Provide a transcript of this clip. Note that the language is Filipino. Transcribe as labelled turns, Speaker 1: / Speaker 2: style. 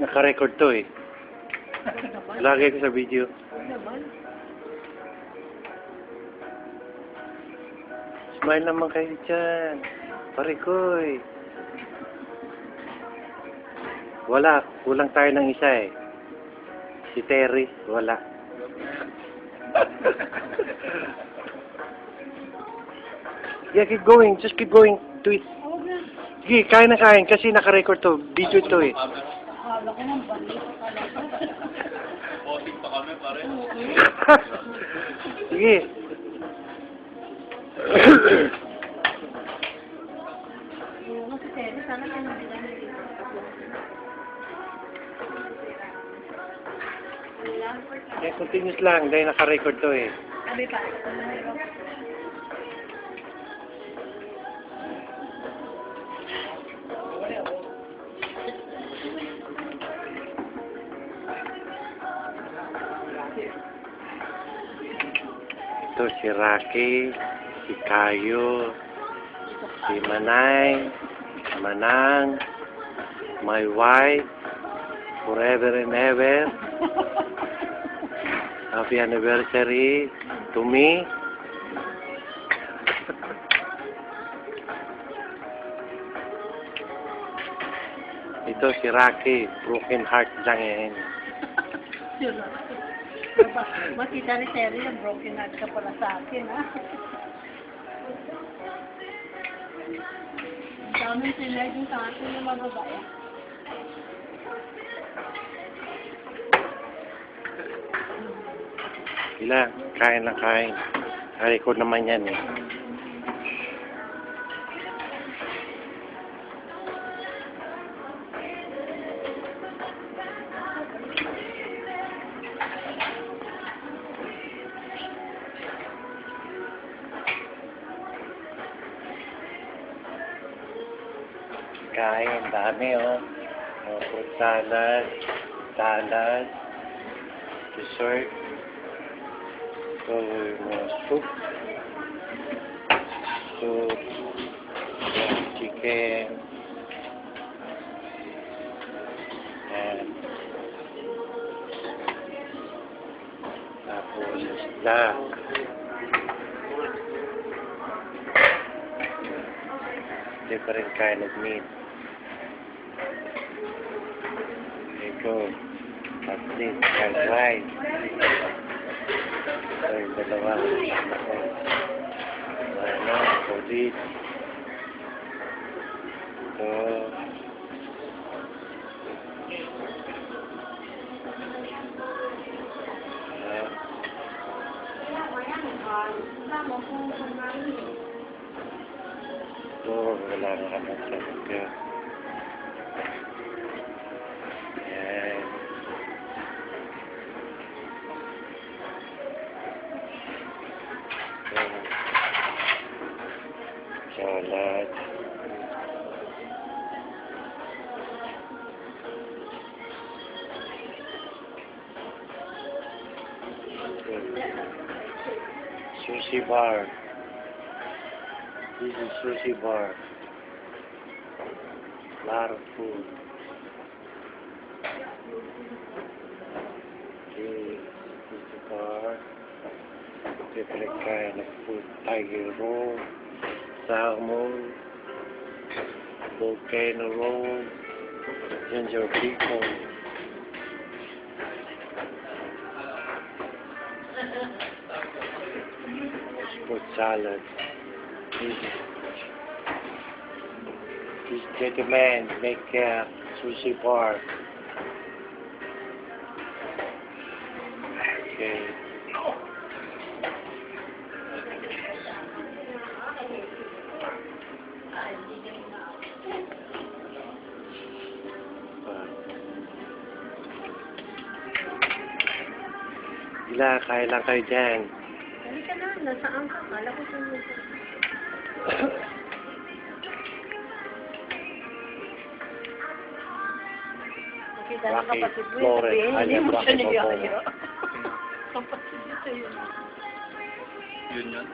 Speaker 1: Naka-record to eh. Lagay ko sa video. Smile naman kayo dyan. Parikoy. Wala. Kulang tayo ng isa eh. Si Terry. Wala. Yeah, keep going. Just keep going. Tweet. Sige, kain na kain. Kasi naka-record to. Video to eh.
Speaker 2: Akala ko nang balik.
Speaker 3: Posing pa kami, pare.
Speaker 1: Sige.
Speaker 2: Oo, kasi Terry, sana pinabilan mo dito.
Speaker 1: Yeah, continuous lang. Dahil naka-record to eh.
Speaker 2: Sabi pa,
Speaker 1: Ito si Rocky, si Kayo, si Manay, Manang, my wife, forever and ever. Happy anniversary to me. Ito si Rocky, broken heart lang yan.
Speaker 2: makita ni Terry yung broken heart ka pala sa akin, ha? Ang daming sinay din sa akin yung mga babae.
Speaker 1: Sila, kain lang kain. Record naman yan eh. Kain, dami oh. Fruit salad, salad, dessert, so, soup, chicken, and tapos isda. Different kind of meat. There you go. At least there's rice. So yung dalawa. Ano, kulit. So, wala na kami sa lugar. Yan. Salad. Sushi bar. This is sushi bar. Lot of food. Okay, sushi bar. Different kind of food. Tiger roll, salmon, volcano roll, ginger pickle. Fruit salad. This gentleman make a sushi bar. Okay. Gila, kain lang kayo dyan.
Speaker 2: Halika na, nasaan ka? Kala ko sa mga. Nakita ng
Speaker 1: Rocky
Speaker 2: kapatid mo,
Speaker 1: Flores,
Speaker 2: sabihin, hindi
Speaker 1: alias
Speaker 2: mo siya
Speaker 1: Rocky
Speaker 2: nilayo.
Speaker 1: Balboa.
Speaker 2: Kapatid niya sa'yo.
Speaker 3: Yun yun.